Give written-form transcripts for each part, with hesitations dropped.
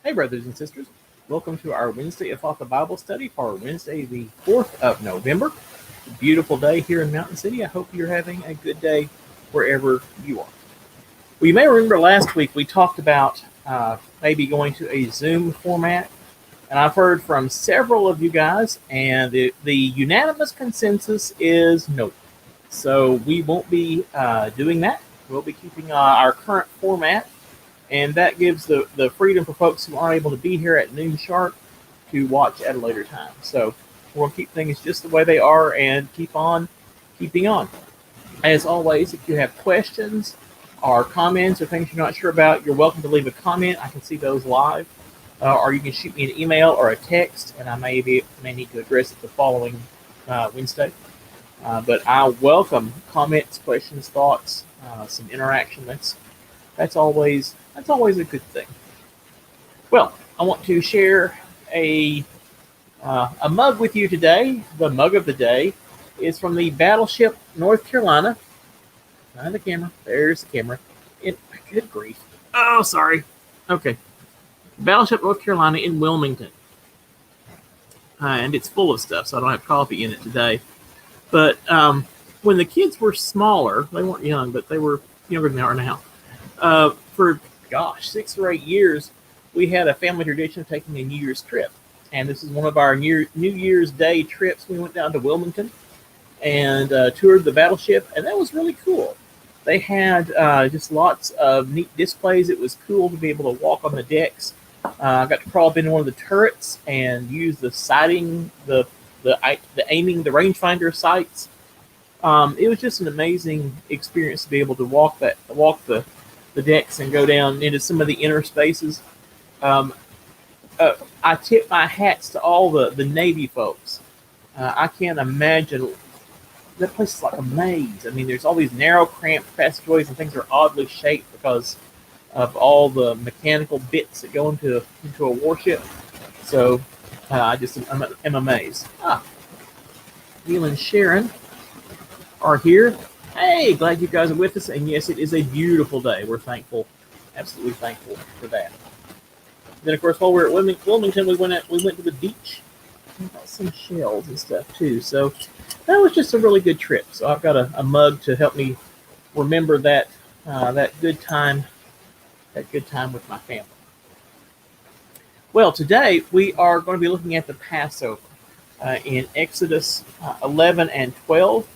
Hey, brothers and sisters. Welcome to our Wednesday Ephphatha Bible study for Wednesday, the 4th of November. It's a beautiful day here in Mountain City. I hope you're having a good day wherever you are. Well, you may remember last week we talked about maybe going to a Zoom format, and I've heard from several of you guys, and the unanimous consensus is no. So we won't be doing that. We'll be keeping our current format, and that gives the freedom for folks who aren't able to be here at noon sharp to watch at a later time. So we're going to keep things just the way they are and keep on keeping on. As always, if you have questions or comments or things you're not sure about, you're welcome to leave a comment. I can see those live. Or you can shoot me an email or a text, and I may need to address it the following Wednesday. But I welcome comments, questions, thoughts, some interaction. That's always a good thing. Well, I want to share a mug with you today. The mug of the day is from the Battleship North Carolina. Find the camera. There's the camera. Good grief. Oh, sorry. Okay. Battleship North Carolina in Wilmington. And it's full of stuff, so I don't have coffee in it today. But when the kids were smaller, they weren't young, but they were younger than they are now. For 6 or 8 years, we had a family tradition of taking a New Year's trip, and this is one of our New Year's Day trips. We went down to Wilmington and toured the battleship, and that was really cool. They had just lots of neat displays. It was cool to be able to walk on the decks. I got to crawl up into one of the turrets and use the sighting, the aiming, the rangefinder sights. It was just an amazing experience to be able to walk the decks and go down into some of the inner spaces. I tip my hats to all the Navy folks. I can't imagine. That place is like a maze. I mean, there's all these narrow, cramped passageways, and things are oddly shaped because of all the mechanical bits that go into a warship. So I just am amazed. Neil and Sharon are here. Hey, glad you guys are with us. And yes, it is a beautiful day. We're thankful, absolutely thankful for that. Then, of course, while we were at Wilmington, we went to the beach. We got some shells and stuff too. So that was just a really good trip. So I've got a mug to help me remember that good time with my family. Well, today we are going to be looking at the Passover in Exodus 11 and 12.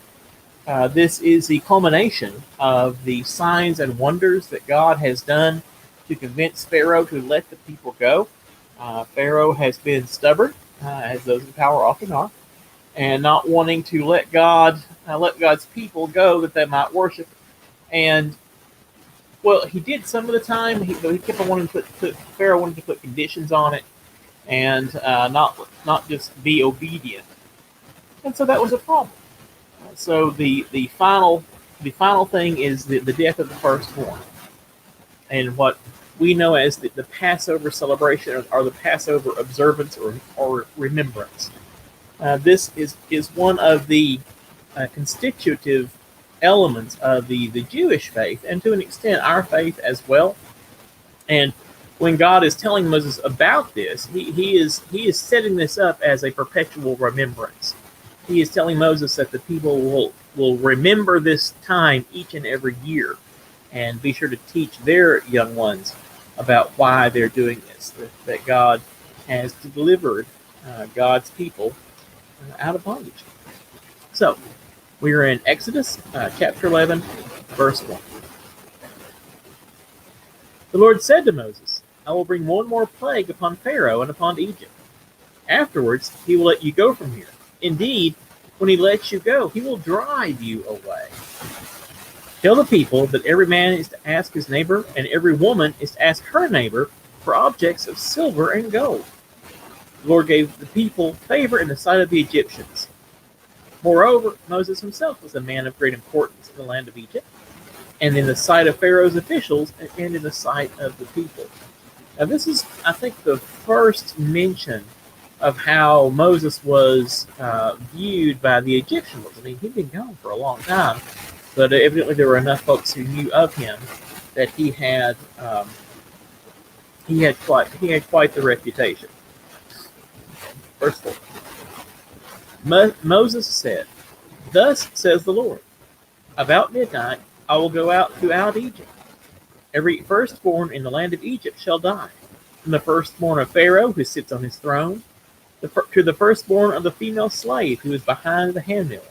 This is the culmination of the signs and wonders that God has done to convince Pharaoh to let the people go. Pharaoh has been stubborn, as those in power often are, and not wanting to let God's people go that they might worship. And well, he did some of the time. He kept on wanting to Pharaoh wanted to put conditions on it, and not just be obedient. And so that was a problem. So the final thing is the death of the firstborn, and what we know as the Passover celebration or the Passover observance or remembrance. This is one of the constitutive elements of the Jewish faith, and to an extent our faith as well. And when God is telling Moses about this, he is setting this up as a perpetual remembrance. He is telling Moses that the people will remember this time each and every year, and be sure to teach their young ones about why they're doing this, that God has delivered God's people out of bondage. So we are in Exodus chapter 11, verse 1. The Lord said to Moses, I will bring one more plague upon Pharaoh and upon Egypt. Afterwards, he will let you go from here. Indeed, when he lets you go, he will drive you away. Tell the people that every man is to ask his neighbor, and every woman is to ask her neighbor for objects of silver and gold. The Lord gave the people favor in the sight of the Egyptians. Moreover, Moses himself was a man of great importance in the land of Egypt, and in the sight of Pharaoh's officials, and in the sight of the people. Now, this is, I think, the first mention of how Moses was viewed by the Egyptians. I mean, he'd been gone for a long time, but evidently there were enough folks who knew of him that he had he had quite the reputation. Verse 4. Moses said, "Thus says the Lord, about midnight I will go out throughout Egypt. Every firstborn in the land of Egypt shall die, from the firstborn of Pharaoh who sits on his throne, to the firstborn of the female slave who is behind the handmill,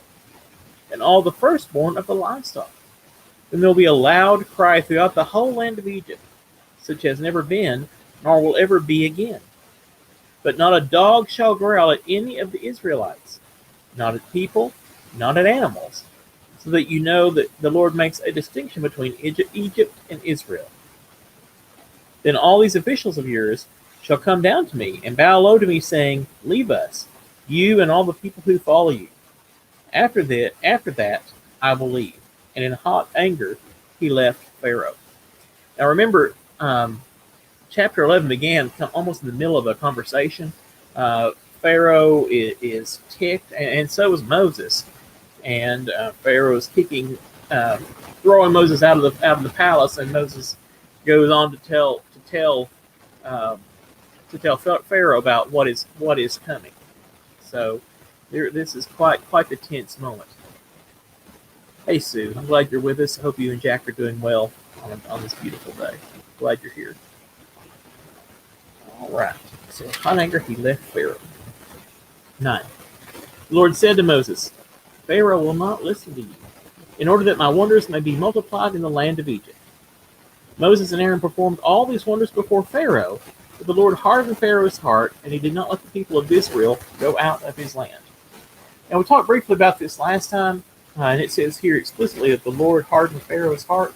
and all the firstborn of the livestock. Then there will be a loud cry throughout the whole land of Egypt, such as never been, nor will ever be again. But not a dog shall growl at any of the Israelites, not at people, not at animals, so that you know that the Lord makes a distinction between Egypt and Israel. Then all these officials of yours shall come down to me and bow low to me, saying, 'Leave us, you and all the people who follow you.' After that, I will leave." And in hot anger, he left Pharaoh. Now remember, chapter 11 began almost in the middle of a conversation. Pharaoh is ticked, and so is Moses. And Pharaoh is throwing Moses out of the palace, and Moses goes on to tell Pharaoh about what is coming. So this is quite the tense moment. Hey Sue, I'm glad you're with us. I hope you and Jack are doing well on this beautiful day. Glad you're here. All right. So hot anger, he left Pharaoh. 9. The Lord said to Moses, "Pharaoh will not listen to you, in order that my wonders may be multiplied in the land of Egypt." Moses and Aaron performed all these wonders before Pharaoh, but the Lord hardened Pharaoh's heart, and he did not let the people of Israel go out of his land. And we talked briefly about this last time, and it says here explicitly that the Lord hardened Pharaoh's heart.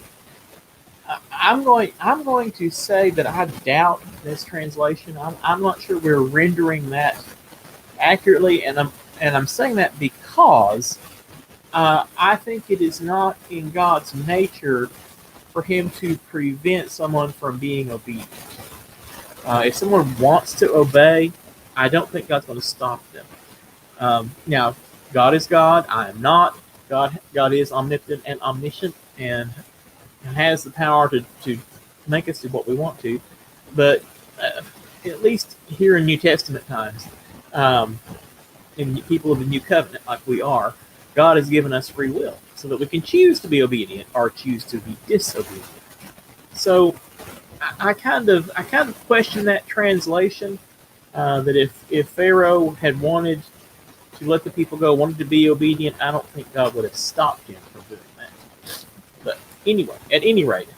I'm going to say that I doubt this translation. I'm not sure we're rendering that accurately, and I'm saying that because I think it is not in God's nature for him to prevent someone from being obedient. If someone wants to obey, I don't think God's going to stop them. Now, God is God. I am not. God is omnipotent and omniscient and has the power to make us do what we want to. But at least here in New Testament times, in people of the New Covenant like we are, God has given us free will so that we can choose to be obedient or choose to be disobedient. So I kind of question that translation, that if Pharaoh had wanted to let the people go, wanted to be obedient, I don't think God would have stopped him from doing that. But anyway, at any rate,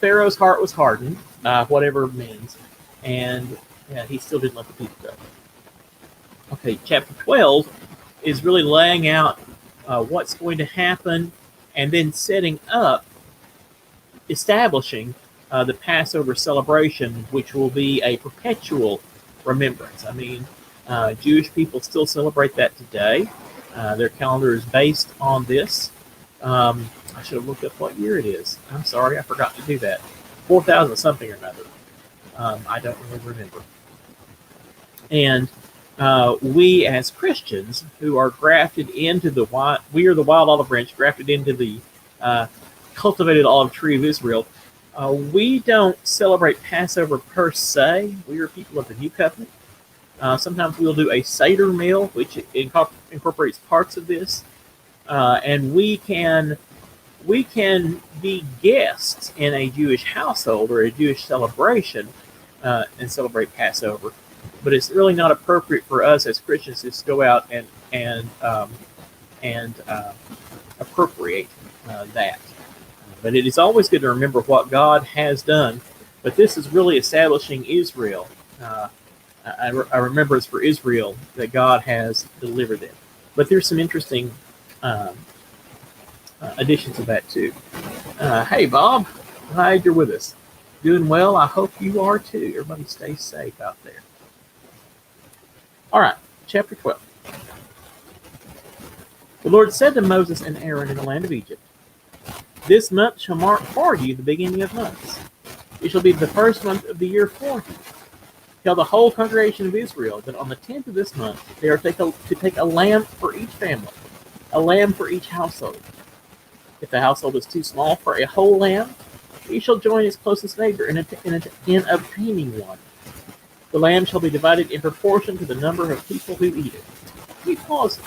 Pharaoh's heart was hardened, whatever it means, and he still didn't let the people go. Okay, chapter 12 is really laying out what's going to happen and then setting up, establishing the Passover celebration, which will be a perpetual remembrance. I mean, Jewish people still celebrate that today. Their calendar is based on this. I should have looked up what year it is. I'm sorry, I forgot to do that. 4,000 something or another. I don't really remember. And we as Christians who are grafted into we are the wild olive branch grafted into the cultivated olive tree of Israel. We don't celebrate Passover per se. We are people of the New Covenant. Sometimes we'll do a Seder meal, which incorporates parts of this, and we can be guests in a Jewish household or a Jewish celebration and celebrate Passover. But it's really not appropriate for us as Christians to just go out and appropriate that. But it is always good to remember what God has done. But this is really establishing Israel. I remember it's for Israel that God has delivered them. But there's some interesting additions to that too. Hey, Bob, glad you're with us. Doing well. I hope you are too. Everybody stay safe out there. All right, chapter 12. The Lord said to Moses and Aaron in the land of Egypt, "This month shall mark for you the beginning of months. It shall be the first month of the year for you. Tell the whole congregation of Israel that on the 10th of this month they are to take a lamb for each family, a lamb for each household. If the household is too small for a whole lamb, he shall join his closest neighbor in obtaining one. The lamb shall be divided in proportion to the number of people who eat it. We pause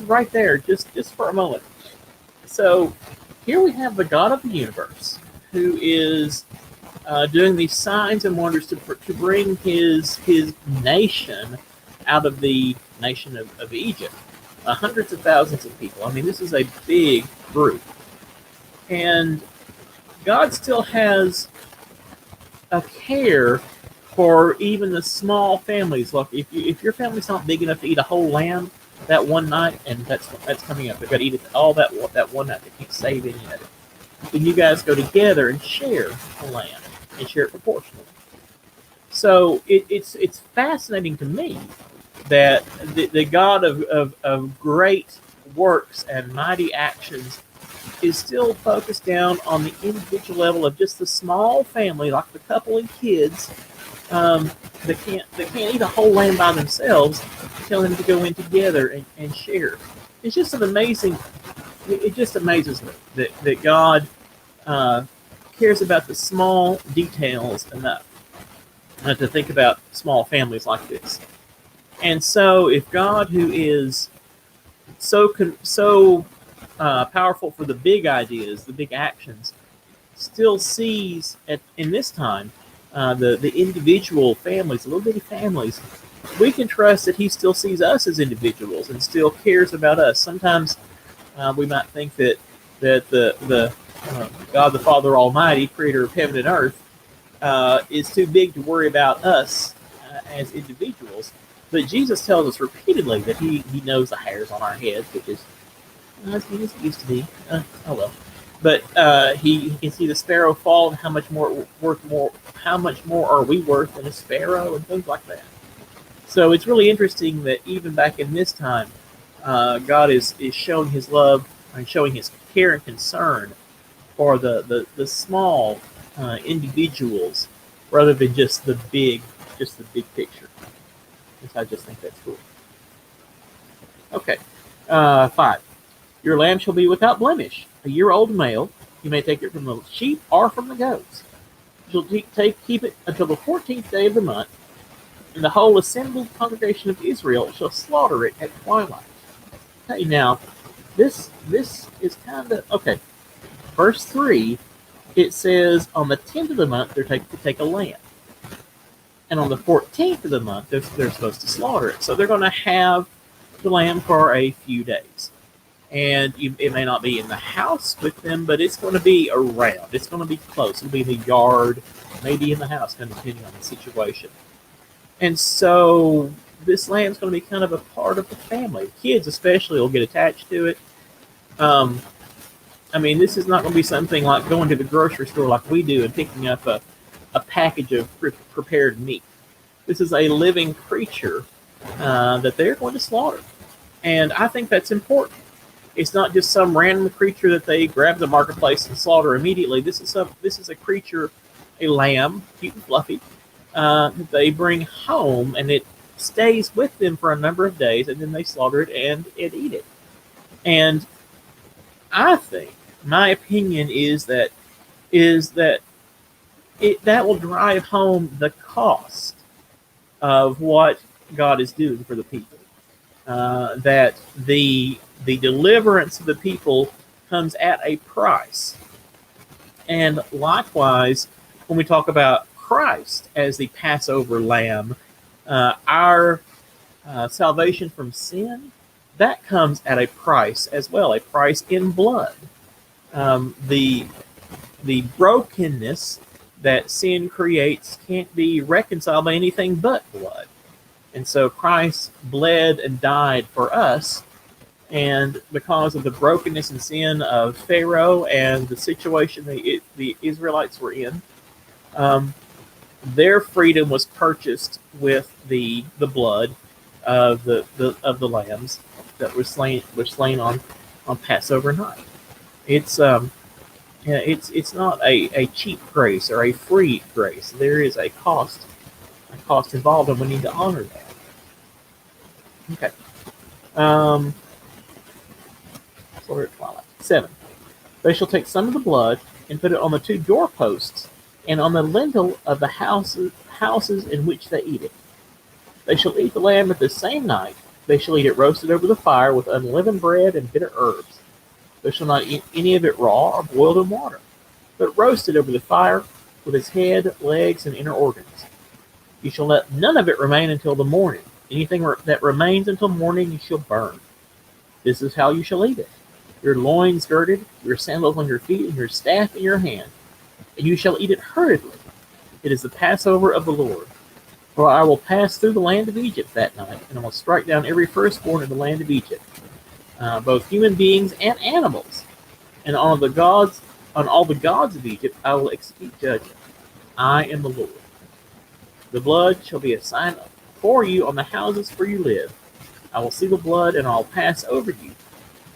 right there just for a moment. So here we have the God of the universe who is doing these signs and wonders to bring his nation out of the nation of Egypt. Hundreds of thousands of people. I mean, this is a big group. And God still has a care for even the small families. Look, if your family's not big enough to eat a whole lamb that one night, and that's coming up, they've got to eat it all that one night. They can't save any of it. Then you guys go together and share the lamb and share it proportionally. So it's fascinating to me that the God of great works and mighty actions is still focused down on the individual level of just the small family, like the couple and kids, that can't eat a whole lamb by themselves. Tell them to go in together and share. It's just an amazing. It just amazes me that God cares about the small details enough to think about small families like this. And so, if God, who is so powerful for the big ideas, the big actions, still sees in this time the individual families, the little bitty families, we can trust that He still sees us as individuals and still cares about us. Sometimes we might think that the God the Father Almighty, Creator of heaven and earth, is too big to worry about us as individuals. But Jesus tells us repeatedly that He knows the hairs on our heads, which is as good as it used to be. Oh well. But he can see the sparrow fall, and how much more are we worth than a sparrow, and things like that. So it's really interesting that even back in this time, God is showing His love and showing His care and concern for the small individuals, rather than just the big picture. I just think that's cool. Okay, 5. Your lamb shall be without blemish, a year-old male. You may take it from the sheep or from the goats. You shall keep it until the 14th day of the month, and the whole assembled congregation of Israel shall slaughter it at twilight. Okay, now, this is kind of, okay. Verse 3, it says, on the 10th of the month, they're to take a lamb. And on the 14th of the month, they're supposed to slaughter it. So they're going to have the lamb for a few days. And it may not be in the house with them, but it's going to be around. It's going to be close. It'll be in the yard, maybe in the house, kind of depending on the situation. And so this lamb's going to be kind of a part of the family. Kids especially will get attached to it. I mean, this is not going to be something like going to the grocery store like we do and picking up a package of prepared meat. This is a living creature that they're going to slaughter. And I think that's important. It's not just some random creature that they grab the marketplace and slaughter immediately. This is a creature, a lamb, cute and fluffy, that they bring home, and it stays with them for a number of days, and then they slaughter it and eat it. And I think, my opinion is that that will drive home the cost of what God is doing for the people. That the deliverance of the people comes at a price. And likewise, when we talk about Christ as the Passover lamb, our salvation from sin, that comes at a price as well, a price in blood. The brokenness that sin creates can't be reconciled by anything but blood. And so Christ bled and died for us, and because of the brokenness and sin of Pharaoh and the situation the Israelites were in, their freedom was purchased with the blood of the lambs that were slain on Passover night. It's not a cheap grace or a free grace. There is a cost involved, and we need to honor that. Okay. So we're at twilight. 7. They shall take some of the blood and put it on the two doorposts and on the lintel of the houses in which they eat it. They shall eat the lamb at the same night. They shall eat it roasted over the fire with unleavened bread and bitter herbs. They shall not eat any of it raw or boiled in water, but roasted over the fire with its head, legs, and inner organs. You shall let none of it remain until the morning. Anything that remains until morning you shall burn. This is how you shall eat it. Your loins girded, your sandals on your feet, and your staff in your hand. And you shall eat it hurriedly. It is the Passover of the Lord. For I will pass through the land of Egypt that night, and I will strike down every firstborn in the land of Egypt, both human beings and animals. And on all the gods of Egypt I will execute judgment. I am the Lord. The blood shall be a sign for you on the houses where you live. I will see the blood, and I will pass over you,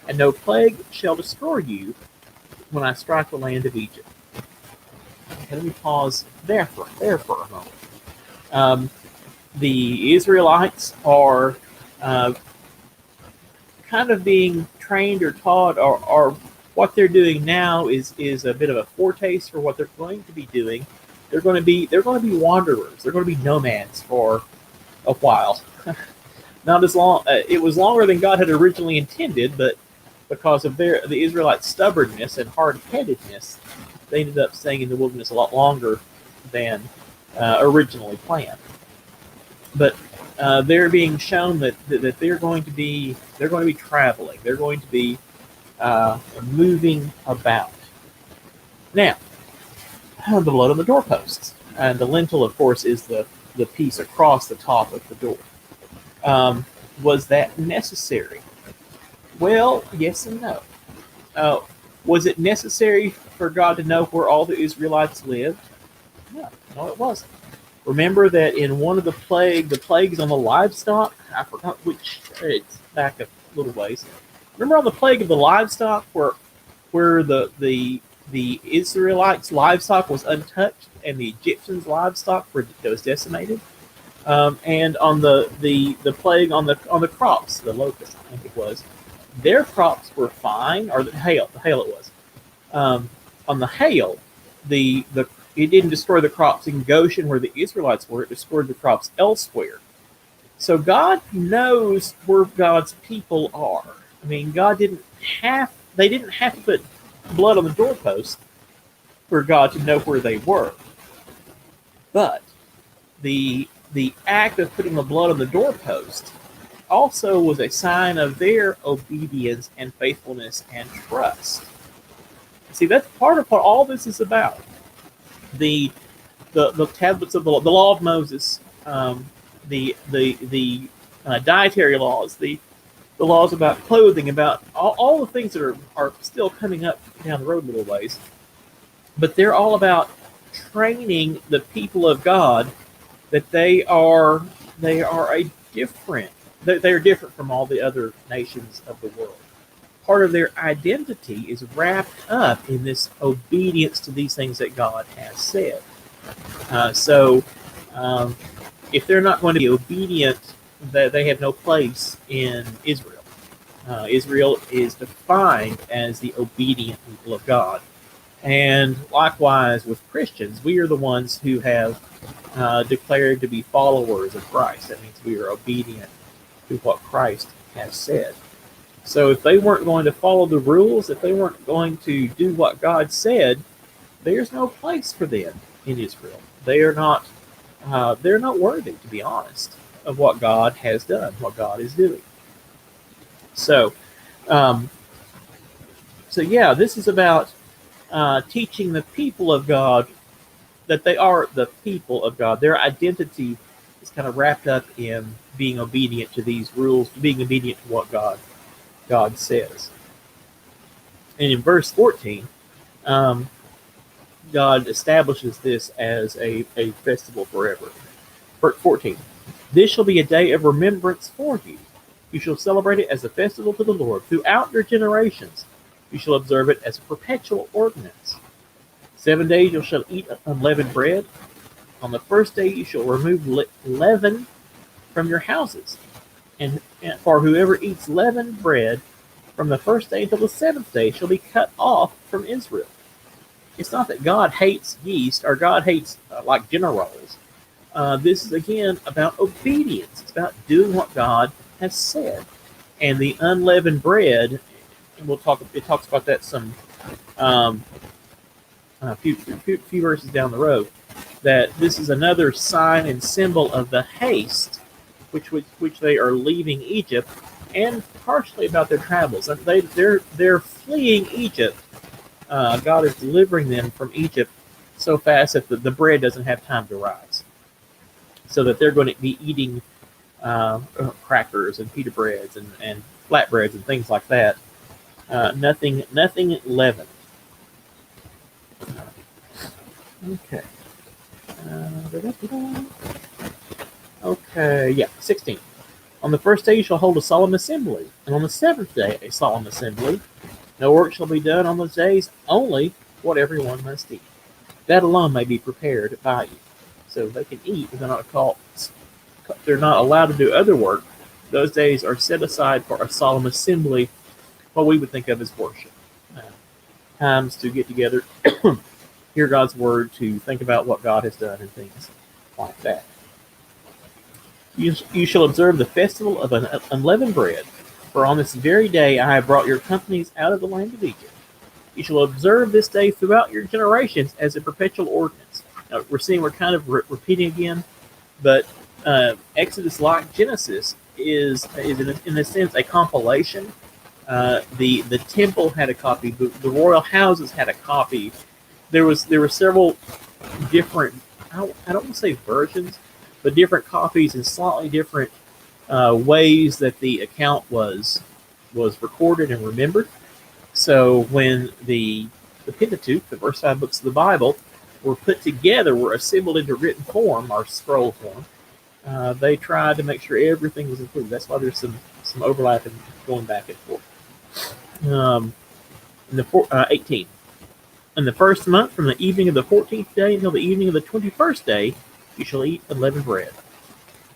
and no plague shall destroy you when I strike the land of Egypt. Okay, let me pause there for a moment. The Israelites are kind of being trained or taught, or what they're doing now is a bit of a foretaste for what they're going to be doing. They're going to be wanderers. They're going to be nomads for a while. Not as long. It was longer than God had originally intended, but because of the Israelites' stubbornness and hard-headedness, they ended up staying in the wilderness a lot longer than originally planned. But they're being shown that they're going to be traveling. They're going to be moving about. Now, the blood on the doorposts, and the lintel, of course, is the piece across the top of the door. Was that necessary? Well, yes and no. Was it necessary for God to know where all the Israelites lived? No, it wasn't. Remember that in one of the plagues on the livestock, I forgot which, it's back a little ways. Remember on the plague of the livestock where the Israelites' livestock was untouched and the Egyptians' livestock was decimated? And on the plague on the crops, the locusts, I think it was, their crops were fine, or the hail it was. On the hail, it didn't destroy the crops in Goshen where the Israelites were. It destroyed the crops elsewhere. So God knows where God's people are. I mean, they didn't have to put blood on the doorpost for God to know where they were. But the act of putting the blood on the doorpost also was a sign of their obedience and faithfulness and trust. See, that's part of what all this is about. The tablets of the law of Moses, the dietary laws, the laws about clothing, about all the things that are still coming up down the road a little ways. But they're all about training the people of God that they are different from all the other nations of the world. Part of their identity is wrapped up in this obedience to these things that God has said. So if they're not going to be obedient, they have no place in Israel. Israel is defined as the obedient people of God. And likewise with Christians, we are the ones who have declared to be followers of Christ. That means we are obedient to what Christ has said. So if they weren't going to follow the rules, if they weren't going to do what God said, there's no place for them in Israel. They're not worthy, to be honest, of what God has done, what God is doing. So yeah, this is about teaching the people of God that they are the people of God. Their identity is kind of wrapped up in being obedient to these rules, being obedient to what God says. And in verse 14, God establishes this as a festival forever. Verse 14, this shall be a day of remembrance for you. You shall celebrate it as a festival to the Lord. Throughout your generations, you shall observe it as a perpetual ordinance. 7 days you shall eat unleavened bread. On the first day you shall remove leaven from your houses. And for whoever eats leavened bread from the first day until the seventh day shall be cut off from Israel. it's not that God hates yeast or God hates like dinner rolls. This is again about obedience. It's about doing what God has said. And the unleavened bread, and we'll talk. It talks about that some um, a few verses down the road. That this is another sign and symbol of the haste, which they are leaving Egypt, and partially about their travels. And they're fleeing Egypt. God is delivering them from Egypt so fast that the bread doesn't have time to rise, so that they're going to be eating crackers and pita breads and flatbreads and things like that. Nothing leavened. Okay. Okay, yeah, 16. On the first day you shall hold a solemn assembly, and on the seventh day a solemn assembly. No work shall be done on those days, only what everyone must eat. That alone may be prepared by you. So they can eat, but they're not allowed to do other work. Those days are set aside for a solemn assembly, what we would think of as worship. Times to get together, hear God's word, to think about what God has done and things like that. You shall observe the festival of unleavened bread, for on this very day I have brought your companies out of the land of Egypt. You shall observe this day throughout your generations as a perpetual ordinance. Now, we're kind of repeating again, but Exodus, like Genesis, is in a sense a compilation. The temple had a copy. The royal houses had a copy. There were several different, I don't want to say versions, but different copies and slightly different ways that the account was recorded and remembered. So when the Pentateuch, the first 5 books of the Bible, were put together, were assembled into written form or scroll form, they tried to make sure everything was included. That's why there's some overlap and going back and forth. 18. In the first month, from the evening of the 14th day until the evening of the 21st day, you shall eat unleavened bread.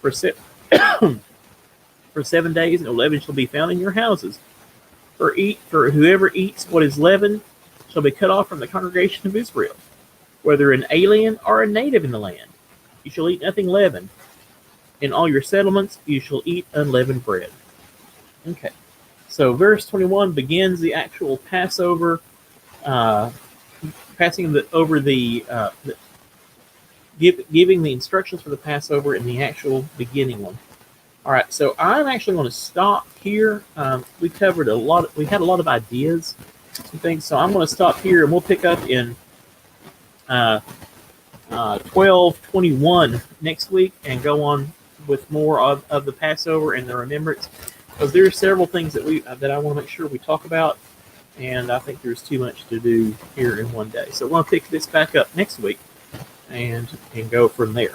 For 7 days, no leaven shall be found in your houses. For whoever eats what is leavened shall be cut off from the congregation of Israel, whether an alien or a native in the land. You shall eat nothing leavened. In all your settlements, you shall eat unleavened bread. Okay. So verse 21 begins the actual Passover, giving the instructions for the Passover in the actual beginning one. All right, so I'm actually going to stop here. We covered a lot. We had a lot of ideas and things, so I'm going to stop here, and we'll pick up in 12:21 next week and go on with more of the Passover and the remembrance, because there are several things that I want to make sure we talk about, and I think there's too much to do here in one day. So we'll pick this back up next week and go from there.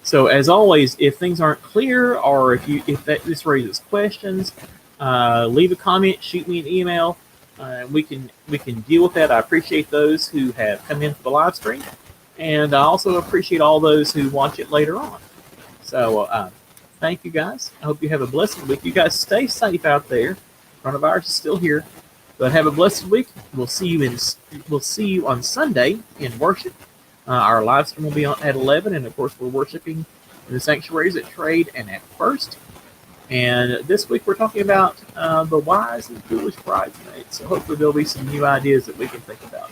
So as always, if things aren't clear, or if this raises questions, leave a comment, shoot me an email, and we can deal with that. I appreciate those who have come in for the live stream, and I also appreciate all those who watch it later on. So thank you guys. I hope you have a blessed week. You guys stay safe out there. Coronavirus is still here, but have a blessed week. We'll see you on Sunday in worship. Our live stream will be on at 11, and of course we're worshiping in the sanctuaries at Trade and at First. And this week we're talking about the wise and foolish bridesmaids. So hopefully there'll be some new ideas that we can think about.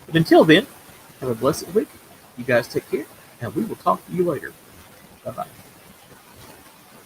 But until then, have a blessed week. You guys take care, and we will talk to you later. Bye-bye.